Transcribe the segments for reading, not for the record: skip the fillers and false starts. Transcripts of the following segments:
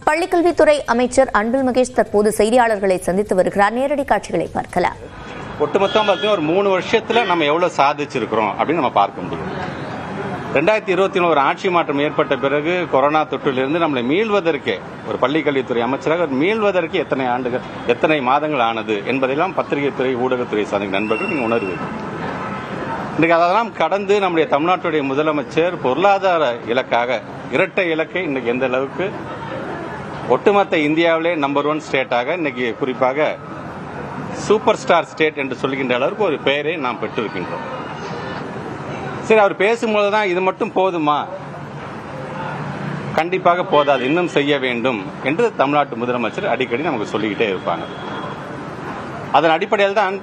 பள்ளிக்கல்வித்துறை அமைச்சர் அன்பில் மகேஷ் தற்போது செய்தியாளர்களை சந்தித்து வருகிறார். நேரடி காட்சிகளை பார்க்கலாம். ஒட்டுமொத்தம் பார்த்தீங்கன்னா ஒரு 3 வருஷத்துல நம்ம எவ்வளவு சாதிச்சிருக்கிறோம் அப்படின்னு நம்ம பார்க்க முடியும். 2021 ஒரு ஆட்சி மாற்றம் ஏற்பட்ட பிறகு கொரோனா தொற்றிலிருந்து நம்மளை மீள்வதற்கு ஒரு பள்ளிக்கல்வித்துறை அமைச்சராக மீள்வதற்கு எத்தனை ஆண்டுகள் எத்தனை மாதங்கள் ஆனது என்பதையெல்லாம் பத்திரிகை துறை ஊடகத்துறை சார்ந்த நண்பர்கள் நீங்க உணர்வீர்கள். இன்றைக்கு அதெல்லாம் கடந்து நம்முடைய தமிழ்நாட்டுடைய முதலமைச்சர் பொருளாதார இலக்காக இரட்டை இலக்கை இன்னைக்கு எந்த அளவுக்கு ஒட்டுமொத்த இந்தியாவிலே நம்பர் 1 ஸ்டேட்டாக இன்னைக்கு குறிப்பாக சூப்பர் ஸ்டார் ஸ்டேட் என்று சொல்கின்ற அளவுக்கு ஒரு பெயரை நாம் பெற்றிருக்கின்றோம். சரி, அவர் பேசும்போதுதான் இது மட்டும் போதுமா? கண்டிப்பாக போதாது, இன்னும் செய்ய வேண்டும் என்று தமிழ்நாட்டு முதலமைச்சர் அடிக்கடி நமக்கு சொல்லிக்கிட்டே இருப்பாங்க. அதன் அடிப்படையில் தான்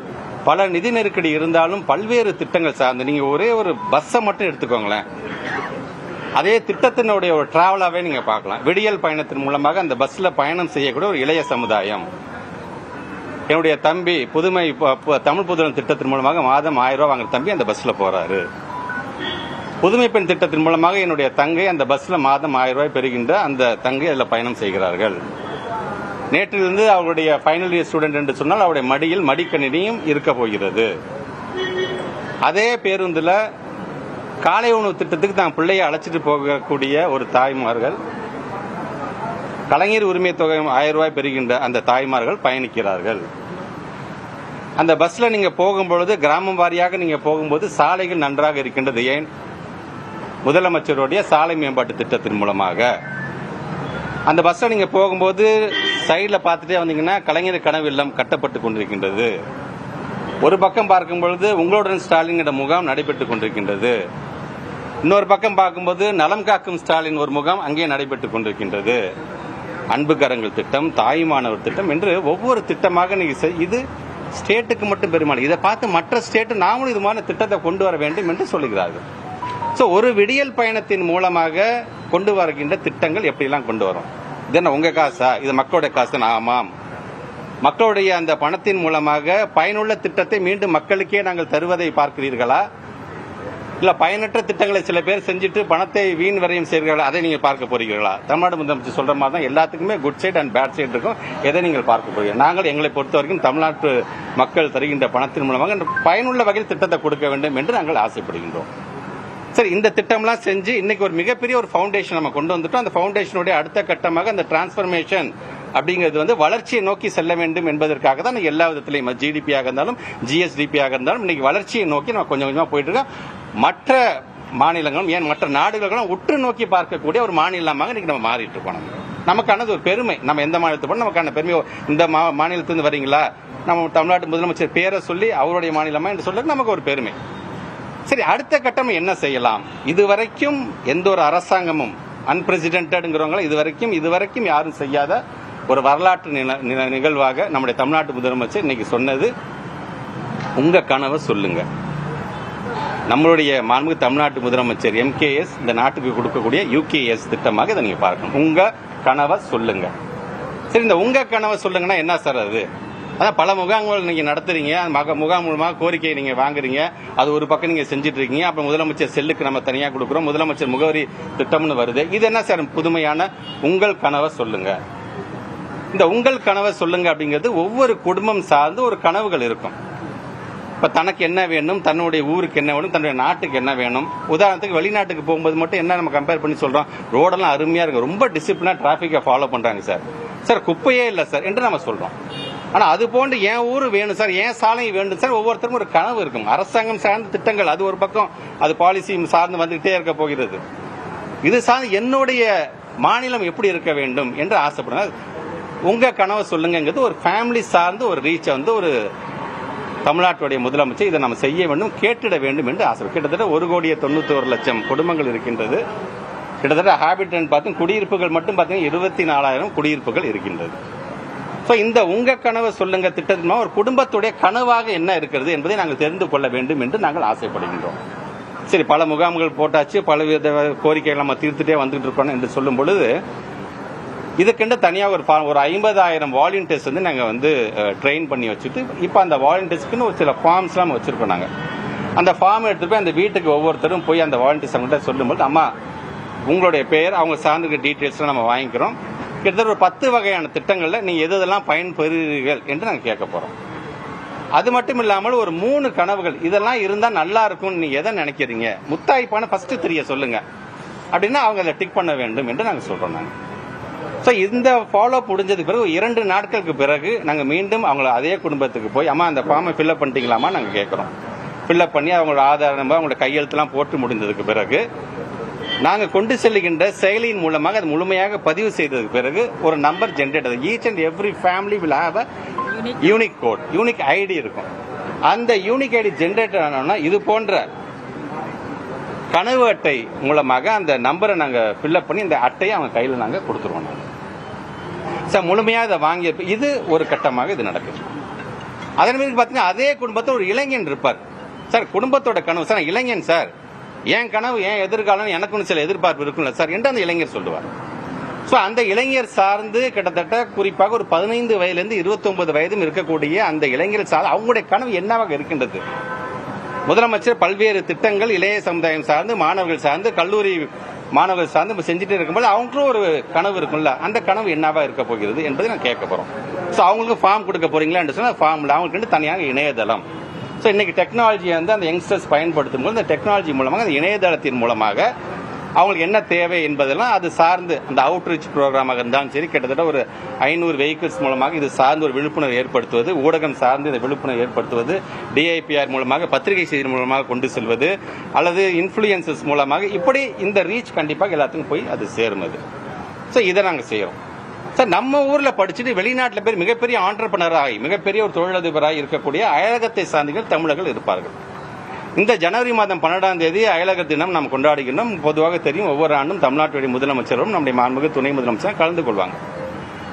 பல நிதி நெருக்கடி இருந்தாலும் பல்வேறு திட்டங்கள் சார்ந்து நீங்க ஒரே ஒரு பஸ்ஸை மட்டும் எடுத்துக்கோங்களேன், அதே திட்டத்தினுடைய ஒரு டிராவலாவே நீங்க பார்க்கலாம். விடியல் பயணத்தின் மூலமாக அந்த பஸ்ல பயணம் செய்யக்கூடிய ஒரு இளைய சமுதாயம். என்னுடைய தம்பி புதுமை தமிழ் புதுமை திட்டத்தின் மூலமாக மாதம் 1000 ரூபாய் வாங்குற தம்பி அந்த பஸ்ல போறாரு. புதுமை பெண் திட்டத்தின் மூலமாக என்னுடைய தங்கை அந்த பஸ்ல மாதம் 1000 ரூபாய் பெறுகின்ற அந்த தங்கை அதில் பயணம் செய்கிறார்கள். நேற்றிலிருந்து அவருடைய ஃபைனல் இயர் ஸ்டூடெண்ட் என்று சொன்னால் அவருடைய மடியில் மடிக்கணினியும் இருக்க போகிறது. அதே பேருந்துல காலை உணவு திட்டத்துக்கு தான் பிள்ளையை அழைச்சிட்டு போகக்கூடிய ஒரு தாய்மார்கள், கலைஞர் உரிமை தொகை 1000 ரூபாய் பெறுகின்ற அந்த தாய்மார்கள் பயணிக்கிறார்கள். அந்த பஸ்ல நீங்க போகும்பொழுது கிராமம் வாரியாக நீங்க போகும்போது சாலைகள் நன்றாக இருக்கின்றது. ஏன்? முதலமைச்சருடைய சாலை மேம்பாட்டு திட்டத்தின் மூலமாக. அந்த பஸ்ல நீங்க போகும்போது சைட்ல பார்த்துட்டே வந்தீங்கன்னா கலைஞர் கனவு இல்லம் கட்டப்பட்டு கொண்டிருக்கின்றது. ஒரு பக்கம் பார்க்கும் பொழுது உங்களுடன் ஸ்டாலின் என்ற முகாம் நடைபெற்றுக் கொண்டிருக்கின்றது. இன்னொரு பக்கம் பார்க்கும்போது நலம் காக்கும் ஸ்டாலின் ஒரு முகாம் அங்கே நடைபெற்றுக் கொண்டிருக்கின்றது. அன்பு கரங்கள் திட்டம், தாய் மாணவர் திட்டம் என்று ஒவ்வொரு திட்டமாக நீங்க இது ஸ்டேட்டுக்கு மட்டும் பெருமாள். இதை பார்த்து மற்ற ஸ்டேட் நாமளும் இது மாதிரி திட்டத்தை கொண்டு வர வேண்டும் என்று சொல்லுகிறார்கள். சோ ஒரு விடியல் பயணத்தின் மூலமாக கொண்டு வருகின்ற திட்டங்கள் எப்படிலாம் கொண்டு வரும்? இது என்ன உங்க காசா? இது மக்களுடைய காசு? ஆமாம். மக்களுடைய அந்த பணத்தின் மூலமாக பயனுள்ள திட்டத்தை மீண்டும் மக்களுக்கே நாங்கள் தருவதை பார்க்கிறீர்களா? இல்ல பயனற்ற திட்டங்களை சில பேர் செஞ்சுட்டு பணத்தை வீண் வரையும் செய்கிறார்கள், அதை நீங்க பார்க்க போறீர்களா? தமிழ்நாடு முதலமைச்சர் சொல்ற மாதிரி தான் எல்லாத்துக்குமே good side and bad side இருக்கும். எதை நீங்கள் பார்க்க போறீங்க? நாங்கள் எங்களை பொறுத்த வரைக்கும் தமிழ்நாட்டு மக்கள் தருகின்ற பணத்தின் மூலமாக பயனுள்ள வகையில் திட்டத்தை கொடுக்க வேண்டும் என்று நாங்கள் ஆசைப்படுகின்றோம். சரி, இந்த திட்டம்லாம் செஞ்சு இன்னைக்கு ஒரு மிகப்பெரிய ஒரு ஃபவுண்டேஷன் நம்ம கொண்டு வந்துட்டோம். அந்த ஃபவுண்டேஷனுடைய அடுத்த கட்டமாக அந்த டிரான்ஸ்பர்மேஷன் அப்படிங்கிறது வளர்ச்சியை நோக்கி செல்ல வேண்டும் என்பதற்காக தான் எல்லா விதத்திலையும் ஜிடிபியாக இருந்தாலும் ஜிஎஸ்டிபியாக இருந்தாலும் இன்னைக்கு வளர்ச்சியை நோக்கி நம்ம கொஞ்சம் கொஞ்சமா போயிட்டு இருக்கோம். மற்ற மாநிலங்களும் ஏன் மற்ற நாடுகளும் உற்று நோக்கி பார்க்கக்கூடிய ஒரு மாநிலமாக இன்னைக்கு நம்ம மாறிட்டு இருக்கோம். நமக்கானது ஒரு பெருமை. நம்ம எந்த மாநிலத்தை போன நமக்கான பெருமை. இந்த மாநிலத்திலிருந்து வரீங்களா, நம்ம தமிழ்நாட்டு முதலமைச்சர் பேரை சொல்லி அவருடைய மாநிலமா என்று சொல்ல நமக்கு ஒரு பெருமை. சரி, அடுத்த கட்டம் என்ன செய்யலாம்? இதுவரைக்கும் எந்த ஒரு அரசாங்கமும் அன்பிரசிடென்ட்ங்கிறவங்க இதுவரைக்கும் யாரும் செய்யாத ஒரு வரலாற்று நிகழ்வாக நம்முடைய தமிழ்நாட்டு முதலமைச்சர் இன்னைக்கு சொன்னது, உங்க கனவை சொல்லுங்க. நம்மளுடைய மாண்புமிகு தமிழ்நாட்டு முதலமைச்சர் எம்கேஎஸ் இந்த நாட்டுக்கு கொடுக்கக்கூடிய யூகேஎஸ் திட்டமாக இதை நீங்க பார்க்கணும். உங்க கனவை சொல்லுங்க. சரி, இந்த உங்க கனவை சொல்லுங்கன்னா என்ன சார் அது? அதான் பல முகாம்கள் நீங்க நடத்துறீங்க, முகாம் மூலமாக கோரிக்கையை நீங்க வாங்குறீங்க, அது ஒரு பக்கம் நீங்க செஞ்சுட்டு இருக்கீங்க. அப்ப முதலமைச்சர் செல்லுக்கு நம்ம தனியா கொடுக்கிறோம், முதலமைச்சர் முகவரி திட்டம்னு வருது. இது என்ன சார் புதுமையான உங்கள் கனவை சொல்லுங்க? இந்த உங்கள் கனவை சொல்லுங்க அப்படிங்கிறது ஒவ்வொரு குடும்பம் சார்ந்து ஒரு கனவுகள் இருக்கும். இப்ப தனக்கு என்ன வேணும், தன்னுடைய ஊருக்கு என்ன வேணும், தன்னுடைய நாட்டுக்கு என்ன வேணும். உதாரணத்துக்கு வெளிநாட்டுக்கு போகும்போது மட்டும் என்ன நம்ம கம்பேர் பண்ணி சொல்றோம், ரோடெல்லாம் அருமையா இருக்கு, ரொம்ப டிசிப்ளினா டிராபிக்கை ஃபாலோ பண்றாங்க சார், சார் குப்பையே இல்லை சார் என்று நம்ம சொல்றோம். ஆனா அது போன்று என் ஊரு வேணும் சார், என் சாலை வேண்டும் சார், ஒவ்வொருத்தருக்கும் ஒரு கனவு இருக்கும். அரசாங்கம் சார்ந்த திட்டங்கள் அது ஒரு பக்கம், அது பாலிசி சார்ந்து வந்துகிட்டே இருக்க போகிறது. இது சார்ந்து என்னுடைய மாநிலம் எப்படி இருக்க வேண்டும் என்று ஆசைப்படுங்க. உங்க கனவை சொல்லுங்கிறது ஒரு ஃபேமிலி சார்ந்து ஒரு ரீச் ஒரு தமிழ்நாட்டுடைய முதலமைச்சர் இதை நம்ம செய்ய வேண்டும், கேட்டிட வேண்டும் என்று ஆசை. கிட்டத்தட்ட 1,91,00,000 குடும்பங்கள் இருக்கின்றது. கிட்டத்தட்ட ஹாபிட்டன்ட் பார்த்து குடியிருப்புகள் மட்டும் பார்த்தீங்கன்னா 24,000 குடியிருப்புகள் இருக்கின்றது. இந்த உங்க கனவை சொல்லுங்க திட்டத்தின் ஒரு குடும்பத்துடைய கனவாக என்ன இருக்கிறது என்பதை நாங்கள் தெரிந்து கொள்ள வேண்டும் என்று நாங்கள் ஆசைப்படுகின்றோம். சரி, பல முகாம்கள் போட்டாச்சு, பலவித கோரிக்கைகள் நம்ம தீர்த்துட்டே வந்துட்டு இருக்கோம் என்று சொல்லும் பொழுது இதுக்கென்று தனியாக ஒரு 50,000 வாலண்டியர்ஸ் நாங்க ட்ரெயின் பண்ணி வச்சுட்டு இப்ப அந்த வாலண்டியர்ஸ்க்குன்னு ஒரு சில ஃபார்ம்ஸ் எல்லாம் வச்சிருக்கோம். நாங்க அந்த ஃபார்ம் எடுத்துட்டு போய் அந்த வீட்டுக்கு ஒவ்வொருத்தரும் போய் அந்த வாலண்டியர்ஸ் கிட்ட சொல்லும்போது, அம்மா உங்களுடைய பெயர், அவங்க சார்ந்த டீட்டெயில்ஸ் நம்ம வாங்கிக்கிறோம், கிட்டத்தட்ட ஒரு 10 வகையான திட்டங்கள்ல நீங்க எதெல்லாம் பயன்பெறுகிறீர்கள் என்று நாங்கள் கேட்க போறோம். அது மட்டும் இல்லாமல் ஒரு 3 கனவுகள் இதெல்லாம் இருந்தா நல்லா இருக்கும் நீங்க எதை நினைக்கிறீங்க, முத்தாய்ப்பான ஃபர்ஸ்ட் 3 சொல்லுங்க அப்படின்னா அவங்க அதை டிக் பண்ண வேண்டும் என்று நாங்கள் சொல்றோம். நாங்கள் ஸோ இந்த ஃபாலோ முடிஞ்சதுக்கு பிறகு 2 நாட்களுக்கு பிறகு நாங்கள் மீண்டும் அவங்கள அதே குடும்பத்துக்கு போய் அம்மா அந்த ஃபார்மை ஃபில்அப் பண்ணிட்டீங்களாமா நாங்கள் கேட்குறோம். ஃபில்அப் பண்ணி அவங்களோட ஆதார நம்பர் அவங்களோட கையெழுத்துலாம் போட்டு முடிந்ததுக்கு பிறகு நாங்கள் கொண்டு செல்லுகின்ற செயலியின் மூலமாக அது முழுமையாக பதிவு செய்ததுக்கு பிறகு ஒரு number generate. Each and every family will have a unique code, unique ID இருக்கும். அந்த யூனிக் ஐடி ஜென்ரேட் ஆனோம்னா இது போன்ற கனவு அட்டை மூலமாக அந்த நம்பரை நாங்கள் ஃபில்அப் பண்ணி இந்த அட்டையை அவங்க கையில் நாங்கள் கொடுத்துருவோம். சார் முழுமையாக அதை வாங்கி இது ஒரு கட்டமாக இது நடக்குது. அதன் மீது பார்த்தீங்கன்னா அதே குடும்பத்தில் ஒரு இளைஞன் இருப்பார். சார் குடும்பத்தோட கனவு சார் இளைஞன் சார் என் கனவு என் எதிர்காலம் எனக்குன்னு சில எதிர்பார்ப்பு இருக்குல்ல சார் என்று அந்த இளைஞர் சொல்லுவார். ஸோ அந்த இளைஞர் சார்ந்து கிட்டத்தட்ட குறிப்பாக ஒரு 15 வயதிலிருந்து 29 வயதும் இருக்கக்கூடிய அந்த இளைஞர் சார்ந்து அவங்களுடைய கனவு என்னவாக இருக்கின்றது. முதலமைச்சர் பல்வேறு திட்டங்கள் இளைய சமுதாயம் சார்ந்து மாணவர்கள் சார்ந்து கல்லூரி மாணவர்கள் சார்ந்து செஞ்சுட்டே இருக்கும்போது அவங்களுக்கும் ஒரு கனவு இருக்கும்ல, அந்த கனவு என்னவா இருக்க போகிறது என்பதை நான் கேட்க போறோம். ஸோ அவங்களுக்கு ஃபார்ம் கொடுக்க போறீங்களா சொன்னா ஃபார்ம்ல அவங்களுக்கு தனியாக இணையதளம். ஸோ இன்னைக்கு டெக்னாலஜி வந்து அந்த யங்ஸ்டர்ஸ் பயன்படுத்தும் போது அந்த டெக்னாலஜி மூலமாக அந்த இணையதளத்தின் மூலமாக அவங்களுக்கு என்ன தேவை என்பதெல்லாம் அது சார்ந்து அந்த அவுட்ரீச் ப்ரோக்ராமாக இருந்தாலும் சரி கிட்டத்தட்ட ஒரு 500 வெஹிக்கிள்ஸ் மூலமாக இது சார்ந்து ஒரு விழிப்புணர்வு ஏற்படுத்துவது, ஊடகம் சார்ந்து இந்த விழிப்புணர்வு ஏற்படுத்துவது, டிஐபிஆர் மூலமாக பத்திரிகை செய்தி மூலமாக கொண்டு செல்வது அல்லது இன்ஃபுளுயன்சஸ் மூலமாக இப்படி இந்த ரீச் கண்டிப்பாக எல்லாத்துக்கும் போய் அது சேரும். அது ஸோ இதை நாங்கள் செய்யறோம். சார் நம்ம ஊர்ல படிச்சுட்டு வெளிநாட்டில் பேர் மிகப்பெரிய ஆண்டர்பனராகி மிகப்பெரிய ஒரு தொழிலதிபராக இருக்கக்கூடிய அயலகத்தை சார்ந்தவர்கள் தமிழர்கள் இருப்பார்கள். இந்த ஜனவரி மாதம் 12ஆம் தேதி அயலக தினம் நாம் கொண்டாடுகின்றோம். பொதுவாக தெரியும் ஒவ்வொரு ஆண்டும் தமிழ்நாட்டுடைய முதலமைச்சரும் நம்முடைய மாண்புமிகு துணை முதலமைச்சரும் கலந்து கொள்வாங்க.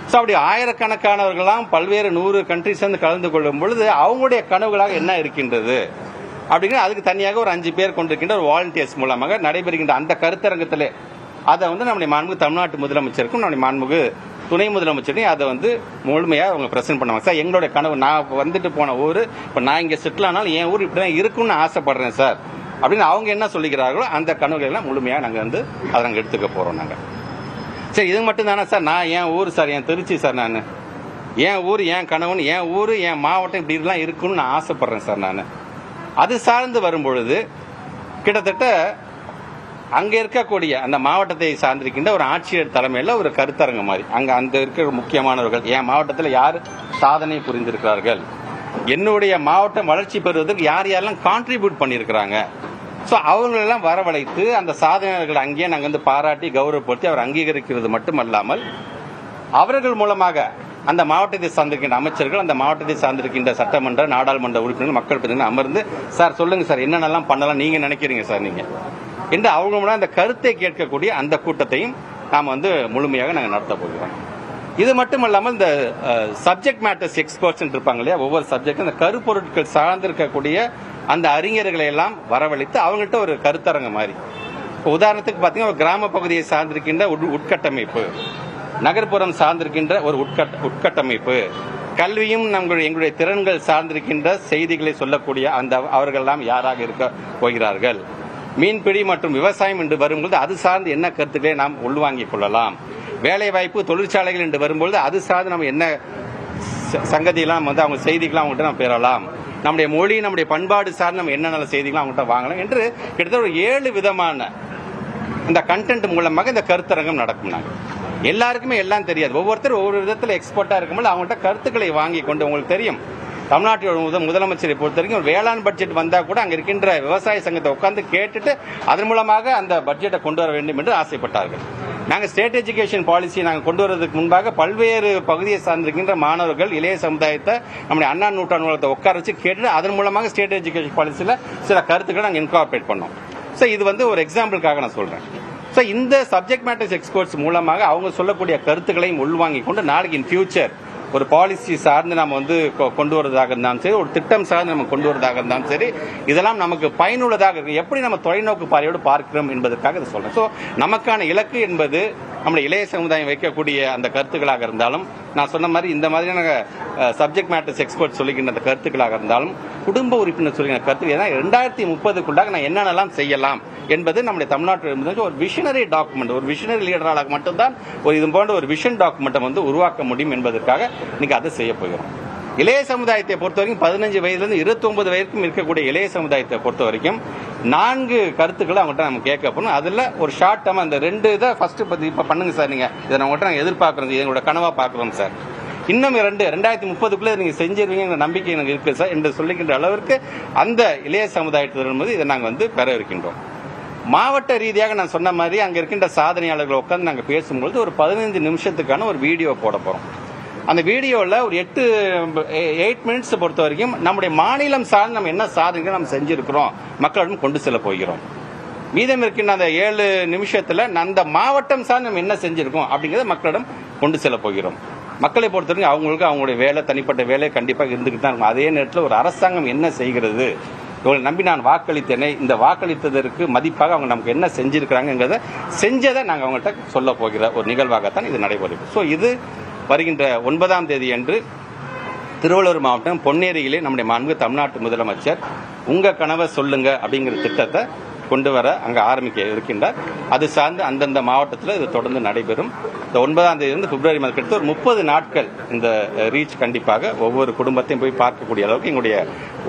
ஸோ அப்படி ஆயிரக்கணக்கானவர்களாம் பல்வேறு 100 கண்ட்ரிஸ் வந்து கலந்து கொள்ளும் பொழுது அவங்களுடைய கனவுகளாக என்ன இருக்கின்றது அப்படிங்கிற அதுக்கு தனியாக ஒரு 5 பேர் கொண்டிருக்கின்ற ஒரு வாலண்டியர்ஸ் மூலமாக நடைபெறுகின்ற அந்த கருத்தரங்கத்திலே அதை வந்து நம்முடைய மாண்புமிகு தமிழ்நாட்டு முதலமைச்சருக்கும் நம்முடைய மாண்புமிகு துணை முதலமைச்சரையும் அதை வந்து முழுமையாக அவங்க பிரசன்ட் பண்ணுவாங்க. சார் எங்களுடைய கனவு நான் வந்துட்டு போன ஊர் இப்போ நான் இங்கே செட்டில் ஆனாலும் என் ஊர் இப்படி தான் இருக்குன்னு ஆசைப்படுறேன் சார் அப்படின்னு அவங்க என்ன சொல்லிக்கிறார்களோ அந்த கனவுகளை எல்லாம் முழுமையாக நாங்கள் வந்து அதை நாங்கள் எடுத்துக்க போகிறோம். நாங்கள் சரி இது மட்டும் தானே சார் நான் என் ஊர் சார் என் திருச்சி சார் நான் என் ஊர் என் கனவுன்னு என் ஊர் என் மாவட்டம் இப்படி எல்லாம் இருக்குன்னு நான் ஆசைப்படுறேன் சார் நான் அது சார்ந்து வரும்பொழுது கிட்டத்தட்ட அங்க இருக்கக்கூடிய அந்த மாவட்டத்தை சார்ந்திருக்கின்ற ஒரு ஆட்சியர் தலைமையில் ஒரு கருத்தரங்கு மாதிரி அங்க அந்த இருக்கிற முக்கியமானவர்கள் என் மாவட்டத்தில் யார் சாதனை புரிந்திருக்கிறார்கள், என்னுடைய மாவட்டம் வளர்ச்சி பெறுவதற்கு யார் யாரெல்லாம் கான்ட்ரிபியூட் பண்ணியிருக்கிறாங்க, ஸோ அவங்களெல்லாம் வரவழைத்து அந்த சாதனையாளர்கள் அங்கேயே நாங்கள் வந்து பாராட்டி கௌரவப்படுத்தி அவர் அங்கீகரிக்கிறது மட்டுமல்லாமல் அவர்கள் மூலமாக அந்த மாவட்டத்தை சார்ந்திருக்கின்ற அமைச்சர்கள் அந்த மாவட்டத்தை சார்ந்திருக்கின்ற சட்டமன்ற நாடாளுமன்ற உறுப்பினர்கள் மக்கள் பிரதிநிதிகள் அமர்ந்து சார் சொல்லுங்க சார் என்னென்னலாம் பண்ணலாம் நீங்க நினைக்கிறீங்க சார் நீங்க என்று அவங்க மூலம் அந்த கருத்தை கேட்கக்கூடிய அந்த கூட்டத்தையும் நாம் வந்து முழுமையாக நாங்கள் நடத்த போகிறோம். இது மட்டுமல்லாமல் இந்த சப்ஜெக்ட் மேட்டர்ஸ் எக்ஸ்பர்ட்ஸ் இருப்பாங்க இல்லையா, ஒவ்வொரு சப்ஜெக்டும் இந்த கருப்பொருட்கள் சார்ந்திருக்கக்கூடிய அந்த அறிஞர்களை எல்லாம் வரவழைத்து அவங்கள்ட்ட ஒரு கருத்தரங்க மாதிரி உதாரணத்துக்கு பார்த்தீங்கன்னா ஒரு கிராம பகுதியை சார்ந்திருக்கின்ற உட்கட்டமைப்பு, நகர்ப்புறம் சார்ந்திருக்கின்ற ஒரு உட்கட்டமைப்பு, கல்வியும் எங்களுடைய திறன்கள் சார்ந்திருக்கின்ற செய்திகளை சொல்லக்கூடிய அந்த அவர்கள் எல்லாம் யாராக இருக்க போகிறார்கள், மீன்பிடி மற்றும் விவசாயம் என்று வரும்போது அது சார்ந்து என்ன கருத்துக்களை நாம் உள்வாங்கிக் கொள்ளலாம், வேலைவாய்ப்பு தொழிற்சாலைகள் என்று வரும்போது அது சார்ந்து நம்ம என்ன சங்கதியெல்லாம் வந்து அவங்க செய்திகளாம் அவங்கள்ட்ட நம்ம பெறலாம், நம்முடைய மொழி நம்முடைய பண்பாடு சார்ந்து நம்ம என்ன நல்ல செய்திகளும் அவங்கள்ட்ட வாங்கலாம் என்று கிட்டத்தட்ட ஒரு 7 விதமான இந்த கண்டென்ட் மூலமாக இந்த கருத்தரங்கம் நடக்கும். நாங்கள் எல்லாருக்குமே எல்லாம் தெரியாது, ஒவ்வொருத்தரும் ஒவ்வொரு விதத்தில் எக்ஸ்பர்ட்டா இருக்கும்போது அவங்கள்ட்ட கருத்துக்களை வாங்கி கொண்டு உங்களுக்கு தெரியும் தமிழ்நாட்டோட முதலமைச்சரை பொறுத்த வரைக்கும் வேளாண் பட்ஜெட் வந்தா கூட அங்க இருக்கின்ற விவசாய சங்கத்தை உட்கார்ந்து கேட்டுட்டு அதன் மூலமாக அந்த பட்ஜெட்டை கொண்டு வர வேண்டும் என்று ஆசைப்பட்டார்கள். நாங்கள் ஸ்டேட் எஜுகேஷன் பாலிசி நாங்கள் கொண்டு வருவதற்கு முன்பாக பல்வேறு பகுதியை சார்ந்திருக்கின்ற மாணவர்கள் இளைய சமுதாயத்தை நம்முடைய அண்ணா நூற்றாண்டு நூலகத்தை உட்கார வச்சு கேட்டு அதன் மூலமாக ஸ்டேட் எஜுகேஷன் பாலிசியில் சில கருத்துக்களை நாங்கள் இன்கார்பரேட் பண்ணோம். ஸோ இது வந்து ஒரு எக்ஸாம்பிளுக்காக நான் சொல்றேன். ஸோ இந்த சப்ஜெக்ட் மேட்டர்ஸ் எக்ஸ்பர்ட்ஸ் மூலமாக அவங்க சொல்லக்கூடிய கருத்துக்களையும் உள்வாங்கி கொண்டு நாளைக்கு இன் ஃபியூச்சர் ஒரு பாலிசி சார்ந்து நம்ம வந்து கொண்டு வருவதாக இருந்தாலும் சரி, ஒரு திட்டம் சார்ந்து நம்ம கொண்டு வருவதாக இருந்தாலும் சரி, இதெல்லாம் நமக்கு பயனுள்ளதாக இருக்கு. எப்படி நம்ம தொலைநோக்கு பார்வையோடு பார்க்கிறோம் என்பதற்காக இதை சொல்றேன். ஸோ நமக்கான இலக்கு என்பது நம்முடைய இளைய சமுதாயம் வைக்கக்கூடிய அந்த கருத்துக்களாக இருந்தாலும், நான் சொன்ன மாதிரி இந்த மாதிரியான சப்ஜெக்ட் மேட்டர்ஸ் எக்ஸ்பர்ட் சொல்லிக்கின்ற அந்த கருத்துக்களாக இருந்தாலும், குடும்ப உறுப்பினர் சொல்லிக்கிற கருத்து 2030க்குள்ளாக நான் என்னென்னலாம் செய்யலாம், என்பது நம்முடைய தமிழ்நாட்டில் ஒரு விஷனரி டாக்குமெண்ட், ஒரு விஷனரி லீடராக மட்டும்தான் ஒரு இது போன்ற ஒரு விஷன் டாக்குமெண்ட்டை வந்து உருவாக்க முடியும் என்பதற்காக இன்னைக்கு அதை செய்ய போகிறோம். இளைய சமுதாயத்தை பொறுத்த வரைக்கும் 15 வயதிலிருந்து 29 வயதுக்கும் இருக்கக்கூடிய இளைய சமுதாயத்தை பொறுத்த வரைக்கும் 4 கருத்துக்களை அவங்ககிட்ட நம்ம கேட்க போறோம். அதுல ஒரு ஷார்ட் டேர்ம் அந்த 2 இதை ஃபர்ஸ்ட் இப்ப பண்ணுங்க சார், நீங்க இதை நம்மகிட்ட நாங்கள் எதிர்பார்க்கறோம், எங்களோட கனவா பார்க்கிறோம் சார். இன்னும் 2030க்குள்ள நீங்க செஞ்சிருவீங்க நம்பிக்கை எனக்கு இருக்கு சார் என்று சொல்லிக்கின்ற அளவிற்கு அந்த இளைய சமுதாயத்திலிருந்து இதை நாங்கள் வந்து பெற இருக்கின்றோம். மாவட்ட ரீதியாக நான் சொன்ன மாதிரி அங்க இருக்கின்ற சாதனையாளர்களை உட்கார்ந்து நாங்கள் பேசும்பொழுது ஒரு 15 நிமிஷத்துக்கான ஒரு வீடியோ போட போறோம். அந்த வீடியோவில் ஒரு 8 மினிட்ஸ் பொறுத்த வரைக்கும் நம்முடைய மாநிலம் சார்ந்து நம்ம என்ன சாதனைகள் நம்ம செஞ்சிருக்கிறோம் மக்களிடம் கொண்டு செல்ல போகிறோம். மீதம் இருக்கின்ற அந்த 7 நிமிஷத்துல அந்த மாவட்டம் சார்ந்து நம்ம என்ன செஞ்சிருக்கோம் அப்படிங்கறத மக்களிடம் கொண்டு செல்ல போகிறோம். மக்களை பொறுத்தவரைக்கும் அவங்களுக்கு அவங்களுடைய வேலை, தனிப்பட்ட வேலை கண்டிப்பாக இருந்துகிட்டு தான் இருக்கும். அதே நேரத்தில் ஒரு அரசாங்கம் என்ன செய்கிறது, இவங்களை நம்பி நான் வாக்களித்தேனே, இந்த வாக்களித்ததற்கு மதிப்பாக அவங்க நமக்கு என்ன செஞ்சிருக்கிறாங்கிறத செஞ்சதை நாங்கள் அவங்கள்ட்ட சொல்ல போகிற ஒரு நிகழ்வாகத்தான் இது நடைபெறும். ஸோ இது வருகின்ற 9ஆம் தேதி அன்று திருவள்ளூர் மாவட்டம் பொன்னேரியிலே நம்முடைய மாண்பு தமிழ்நாட்டு முதலமைச்சர் உங்க கனவை சொல்லுங்க அப்படிங்கிற திட்டத்தை கொண்டு வர அங்க ஆரம்பிக்க இருக்கின்றார். அது சார்ந்து அந்தந்த மாவட்டத்தில் இது தொடர்ந்து நடைபெறும். இந்த 9ஆம் தேதியிலிருந்து பிப்ரவரி மாதம் கிட்ட ஒரு 30 நாட்கள் இந்த ரீச் கண்டிப்பாக ஒவ்வொரு குடும்பத்தையும் போய் பார்க்கக்கூடிய அளவுக்கு எங்களுடைய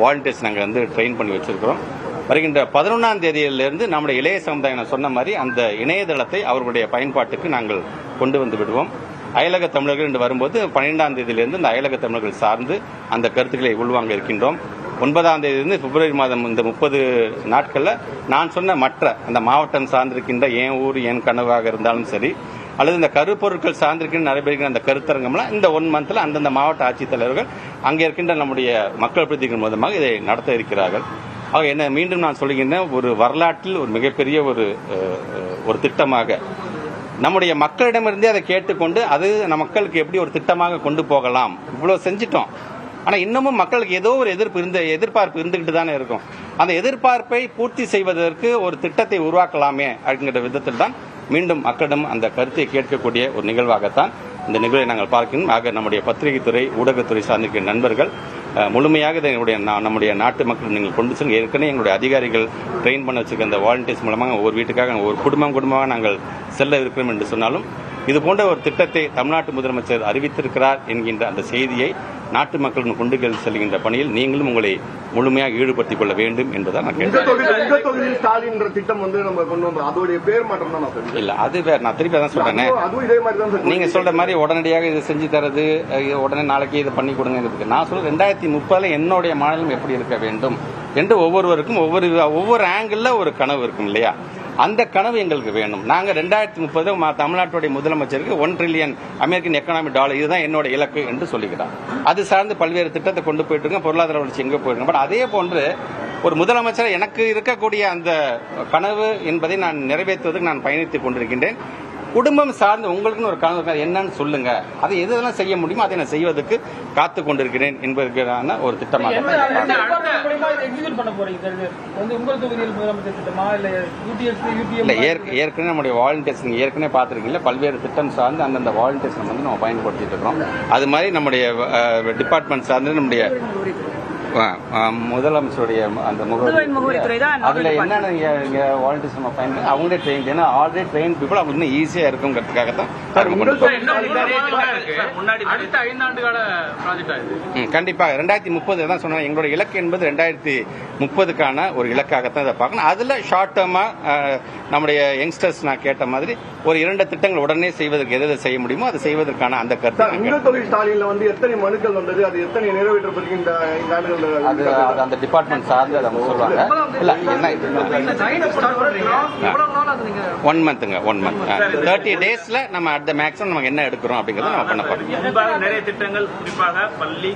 வாலண்டியர்ஸ் நாங்கள் வந்து ட்ரெயின் பண்ணி வச்சிருக்கிறோம். வருகின்ற 11ஆம் தேதியிலிருந்து நம்முடைய இளைய சமுதாயம் நான் சொன்ன மாதிரி அந்த இணையதளத்தை அவர்களுடைய பயன்பாட்டுக்கு நாங்கள் கொண்டு வந்து விடுவோம். அயலக தமிழர்கள் என்று வரும்போது 12ஆம் தேதியிலிருந்து இந்த அயலக தமிழர்கள் சார்ந்து அந்த கருத்துக்களை உள்வாங்க இருக்கின்றோம். 9ஆம் தேதியிலிருந்து பிப்ரவரி மாதம் இந்த 30 நாட்கள்ல நான் சொன்ன மற்ற அந்த மாவட்டம் சார்ந்திருக்கின்ற என் ஊர் என் கனவாக இருந்தாலும் சரி, அல்லது இந்த கருப்பொருட்கள் சார்ந்திருக்கின்ற நடைபெறுகிற அந்த கருத்தரங்கம்லாம் இந்த 1 மந்த்ல அந்தந்த மாவட்ட ஆட்சித்தலைவர்கள் அங்கே இருக்கின்ற நம்முடைய மக்கள் பிரதிநிதிகள் மூலமாக இதை நடத்த இருக்கிறார்கள். ஆக என்ன மீண்டும் நான் சொல்லுகின்றேன், ஒரு வரலாற்றில் ஒரு மிகப்பெரிய ஒரு திட்டமாக நம்முடைய மக்களிடமிருந்தே அதை கேட்டுக்கொண்டு அது மக்களுக்கு எப்படி ஒரு திட்டமாக கொண்டு போகலாம். இவ்வளவு செஞ்சிட்டோம், ஆனா இன்னமும் மக்களுக்கு ஏதோ ஒரு எதிர்பார்ப்பு இருந்துகிட்டு தானே இருக்கும். அந்த எதிர்பார்ப்பை பூர்த்தி செய்வதற்கு ஒரு திட்டத்தை உருவாக்கலாமே அப்படிங்கிற விதத்தில் தான் மீண்டும் மக்களிடம் அந்த கருத்தை கேட்கக்கூடிய ஒரு நிகழ்வாகத்தான் இந்த நிகழ்வை நாங்கள் பார்க்கணும். ஆக நம்முடைய பத்திரிகை துறை, ஊடகத்துறை சார்ந்திருக்கிற நண்பர்கள் முழுமையாக நம்முடைய நாட்டு மக்கள் நீங்கள் கொண்டு செல்லுங்க. ஏற்கனவே எங்களுடைய அதிகாரிகள் ட்ரெயின் பண்ண வச்சிருக்க அந்த வாலண்டியர்ஸ் மூலமாக ஒவ்வொரு வீட்டுக்காக ஒரு குடும்பமாக நாங்கள் செல்ல இருக்கிறோம் என்று சொன்னாலும் இது போன்ற ஒரு திட்டத்தை தமிழ்நாட்டு முதலமைச்சர் அறிவித்திருக்கிறார் என்கின்ற அந்த செய்தியை நாட்டு மக்களுக்கு கொண்டு செல்கின்ற பணியில் நீங்களும் உங்களை முழுமையாக ஈடுபடுத்திக் கொள்ள வேண்டும் என்பதை நான் கேட்டேன். இல்ல அது வேற, நான் திருப்பி அதான் சொல்றேன். நீங்க சொல்ற மாதிரி உடனடியாக இதை செஞ்சு தரது, உடனே நாளைக்கு இதை பண்ணி கொடுங்க. நான் சொல்றேன் 2030 என்னுடைய மாநிலம் எப்படி இருக்க வேண்டும் என்று ஒவ்வொருவருக்கும் ஒவ்வொரு ஆங்கிள் ஒரு கனவு இருக்கும் இல்லையா? அந்த கனவு எங்களுக்கு வேணும். நாங்க 2030 தமிழ்நாட்டுடைய முதலமைச்சருக்கு $1 trillion அமெரிக்கன் எக்கனாமிக் டாலர் இதுதான் என்னோட இலக்கு என்று சொல்லிக்கிறார். அது சார்ந்து பல்வேறு திட்டத்தை கொண்டு போயிட்டு இருக்கோம், பொருளாதார வளர்ச்சி எங்க போயிருக்கு. பட் அதே போன்று ஒரு முதலமைச்சர் எனக்கு இருக்கக்கூடிய அந்த கனவு என்பதை நான் நிறைவேற்றுவதற்கு நான் பயணித்துக் கொண்டிருக்கின்றேன். குடும்பம் சார்ந்து உங்களுக்கு ஒரு கனவு என்னன்னு சொல்லுங்க, அதை எதெல்லாம் செய்ய முடியுமோ அதை நான் செய்வதற்கு காத்து கொண்டிருக்கிறேன் என்பதற்கான ஒரு திட்டமாக. ஏற்கனவே நம்முடைய வாலண்டியர்ஸ் நீங்க ஏற்கனவே பார்த்திருக்கீங்களா, பல்வேறு திட்டம் சார்ந்து அந்தந்த வாலண்டியர்ஸ் வந்து நம்ம பயன்படுத்திட்டு இருக்கிறோம். அது மாதிரி நம்முடைய டிபார்ட்மெண்ட் சார்ந்து நம்முடைய முதலமைச்சருடைய அந்த முகவரி அதுல என்னென்ன வாலண்டியர்ஸ் நம்ம பயன்படுத்தி அவங்களே ட்ரெயின், ஏன்னா ஆல்ரெடி ட்ரெயின் பீப்புள் அவங்க இன்னும் ஈஸியா இருக்குங்கிறதுக்காக தான் கண்டிப்பாக 2030 தான் சொன்னாங்க. எங்களோட இலக்கு என்பது 2030க்கான ஒரு இலக்காகத்தான் இதை பார்க்கணும். அதுல ஷார்ட் டேர்மா நம்முடைய யங்ஸ்டர்ஸ் நான் கேட்ட மாதிரி ஒரு 2 திட்டங்கள் உடனே செய்வதற்கு எதை செய்ய முடியுமோ அதை செய்வதற்கான அந்த கருத்து. ஸ்டாலின்ல வந்து எத்தனை மனுக்கள் வந்தது, அது எத்தனை நிறைவேற்றப்பட்டிருக்கின்ற அது அந்த டிபார்ட்மெண்ட் சார்ந்து அதை சொல்லுவாங்க. இல்ல என்ன 1 மந்த்ங்க 1 மந்த் 30 டேஸ்ல நம்ம அட் த மேக்ஸிமம் நம்ம என்ன எடுக்கிறோம் அப்படிங்கறத நம்ம பண்ண போறோம். நிறைய திட்டங்கள் குறிப்பாக பள்ளி